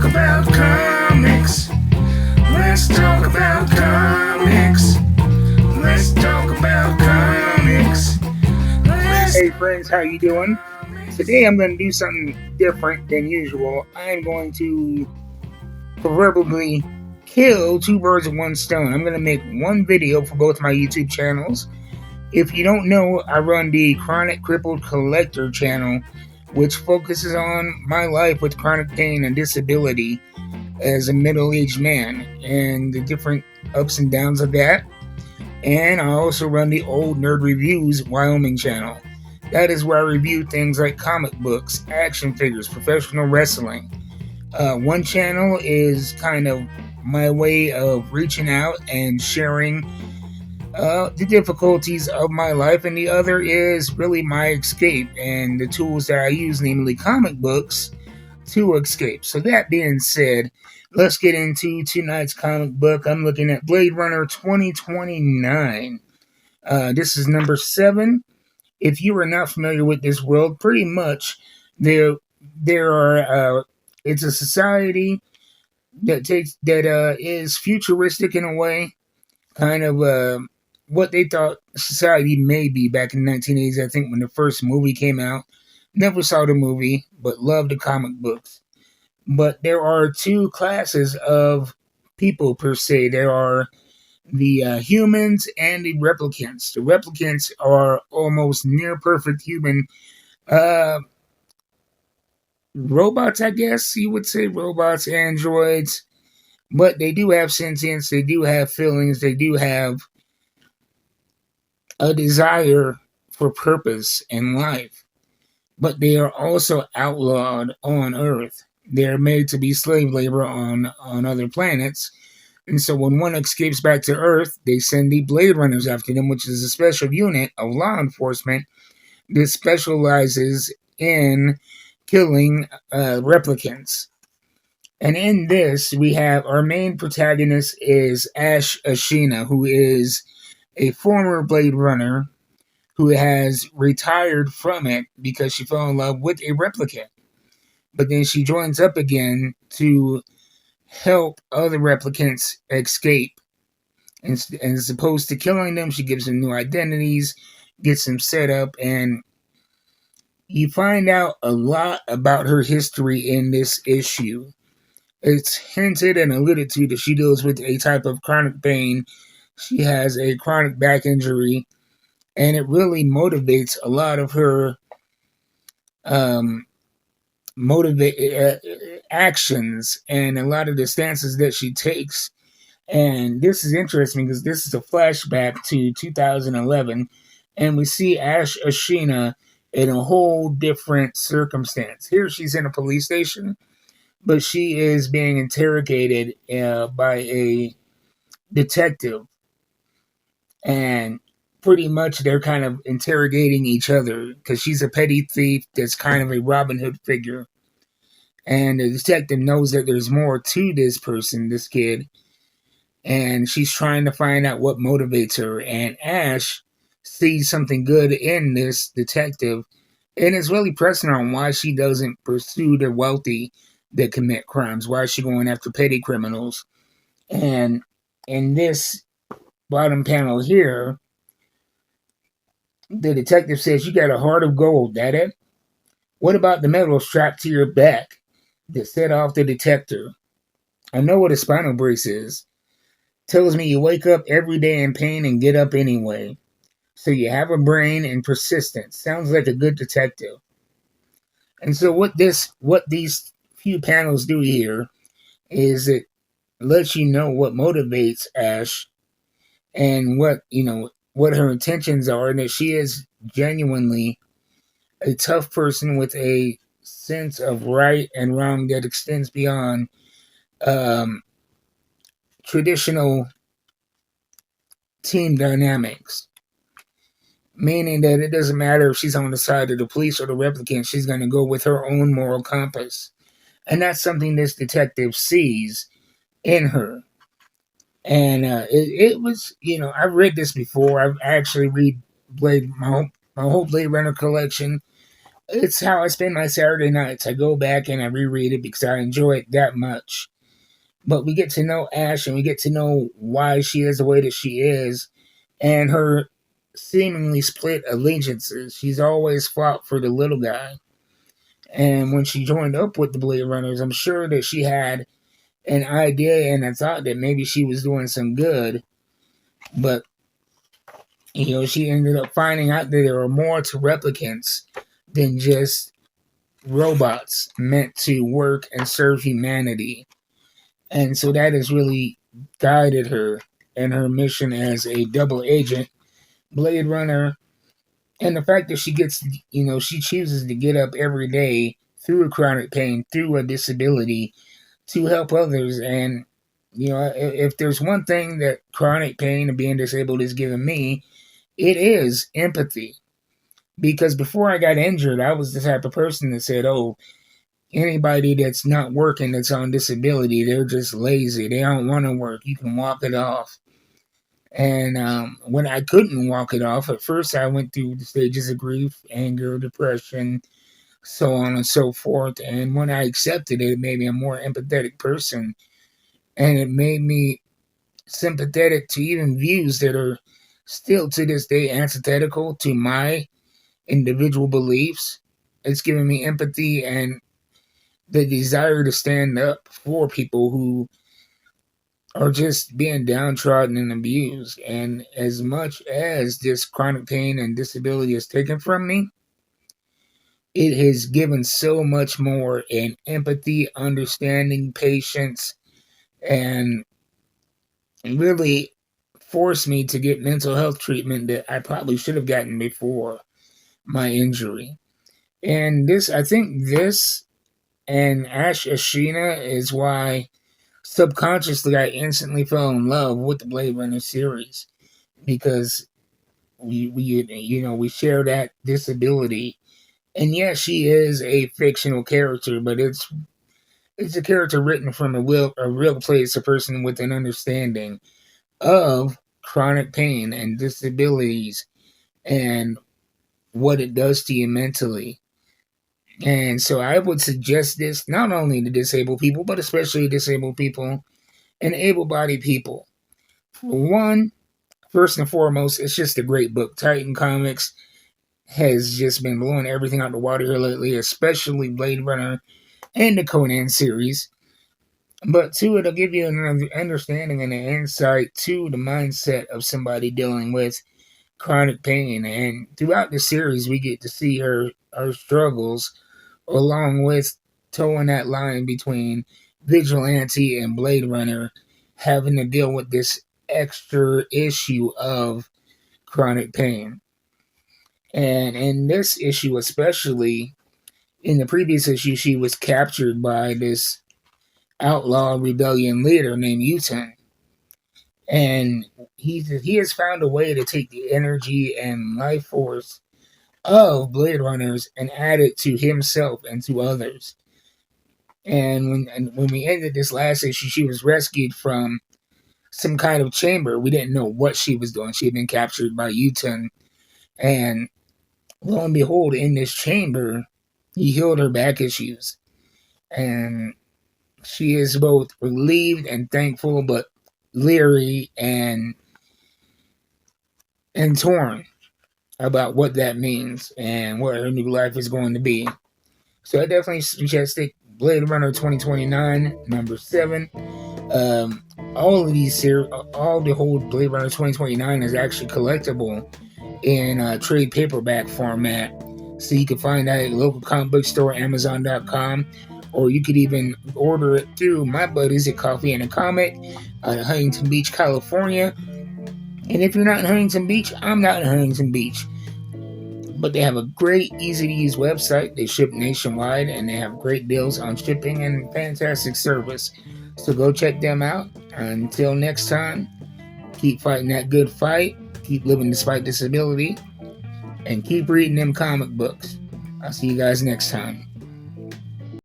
about comics. Let's talk about comics. Let's talk about comics. Hey friends, how you doing? Today I'm going to do something different than usual. I'm going to proverbially kill two birds with one stone. I'm going to make one video for both my YouTube channels. If you don't know, I run the Chronic Crippled Collector channel, which focuses on my life with chronic pain and disability as a middle-aged man and the different ups and downs of that. And I also run the Old Nerd Reviews Wyoming channel. That is where I review things like comic books, action figures, professional wrestling. One channel is kind of my way of reaching out and sharing the difficulties of my life, and the other is really my escape and the tools that I use, namely comic books, to escape. So that being said, let's get into tonight's comic book. I'm looking at Blade Runner 2029. This is number 7. If you are not familiar with this world, pretty much there are it's a society that is futuristic in a way, kind of what they thought society may be back in the 1980s. I think when the first movie came out, never saw the movie, but loved the comic books. But there are two classes of people per se. There are the humans and the replicants. The replicants are almost near perfect human robots, I guess you would say, robots, androids. But they do have sentience, they do have feelings, they do have a desire for purpose in life. But they are also outlawed on Earth. They're made to be slave labor on other planets. And so when one escapes back to Earth, they send the Blade Runners after them, which is a special unit of law enforcement that specializes in killing replicants. And in this, we have our main protagonist is Ashe Ashina, who is a former Blade Runner who has retired from it because she fell in love with a replicant. But then she joins up again to help other replicants escape. And as opposed to killing them, she gives them new identities, gets them set up, and you find out a lot about her history in this issue. It's hinted and alluded to that she deals with a type of chronic pain. She has a chronic back injury, and it really motivates a lot of her actions and a lot of the stances that she takes. And this is interesting because this is a flashback to 2011, and we see Ashe Ashina in a whole different circumstance. Here she's in a police station, but she is being interrogated by a detective, and pretty much they're kind of interrogating each other because she's a petty thief that's kind of a Robin Hood figure. And the detective knows that there's more to this person, this kid, and she's trying to find out what motivates her. And Ashe sees something good in this detective and is really pressing on why she doesn't pursue the wealthy that commit crimes. Why is she going after petty criminals? And in this bottom panel here, the detective says, "You got a heart of gold, that it? What about the metal strapped to your back that set off the detector? I know what a spinal brace is. Tells me you wake up every day in pain and get up anyway. So you have a brain and persistence. Sounds like a good detective." And so what these few panels do here is it lets you know what motivates Ashe and what her intentions are, and that she is genuinely a tough person with a sense of right and wrong that extends beyond traditional team dynamics. Meaning that it doesn't matter if she's on the side of the police or the replicant, she's going to go with her own moral compass. And that's something this detective sees in her. And it was, I've read this before. I've actually read my whole Blade Runner collection. It's how I spend my Saturday nights. I go back and I reread it because I enjoy it that much. But we get to know Ashe and we get to know why she is the way that she is and her seemingly split allegiances. She's always fought for the little guy. And when she joined up with the Blade Runners, I'm sure that she had an idea and a thought that maybe she was doing some good. But, she ended up finding out that there were more to replicants than just robots meant to work and serve humanity. And so that has really guided her in her mission as a double agent, Blade Runner. And the fact that she gets, she chooses to get up every day through a chronic pain, through a disability to help others. And, if there's one thing that chronic pain and being disabled has given me, it is empathy. Because before I got injured, I was the type of person that said, oh, anybody that's not working that's on disability, they're just lazy. They don't want to work. You can walk it off. And when I couldn't walk it off, at first I went through the stages of grief, anger, depression, so on and so forth. And when I accepted it, it made me a more empathetic person. And it made me sympathetic to even views that are still to this day antithetical to my individual beliefs. It's given me empathy and the desire to stand up for people who are just being downtrodden and abused. And as much as this chronic pain and disability is taken from me, it has given so much more in empathy, understanding, patience, and really forced me to get mental health treatment that I probably should have gotten before my injury. And I think this and Ashina is why subconsciously I instantly fell in love with the Blade Runner series because we share that disability. And yes, she is a fictional character, but it's a character written from a real place, a person with an understanding of chronic pain and disabilities and what it does to you mentally. And so I would suggest this not only to disabled people, but especially disabled people and able-bodied people. For one, first and foremost, it's just a great book. Titan Comics has just been blowing everything out the water here lately, especially Blade Runner and the Conan series. But two, it'll give you an understanding and an insight to the mindset of somebody dealing with chronic pain. And throughout the series, we get to see her struggles along with towing that line between Vigilante and Blade Runner, having to deal with this extra issue of chronic pain. And in this issue, especially, in the previous issue, she was captured by this outlaw rebellion leader named Uton. And he has found a way to take the energy and life force of Blade Runners and add it to himself and to others. And when we ended this last issue, she was rescued from some kind of chamber. We didn't know what she was doing. She had been captured by Uton. And lo and behold, in this chamber, he healed her back issues. And she is both relieved and thankful, but leery and torn about what that means and what her new life is going to be. So I definitely suggest it. Blade Runner 2029, number 7. All of these series, all the whole Blade Runner 2029 is actually collectible in trade paperback format. So you can find that at your local comic book store, Amazon.com, or you could even order it through my buddies at Coffee and a Comic out of Huntington Beach, California. And if you're not in Huntington Beach, I'm not in Huntington Beach. But they have a great, easy-to-use website. They ship nationwide, and they have great deals on shipping and fantastic service. So go check them out. Until next time, keep fighting that good fight. Keep living despite disability. And keep reading them comic books. I'll see you guys next time.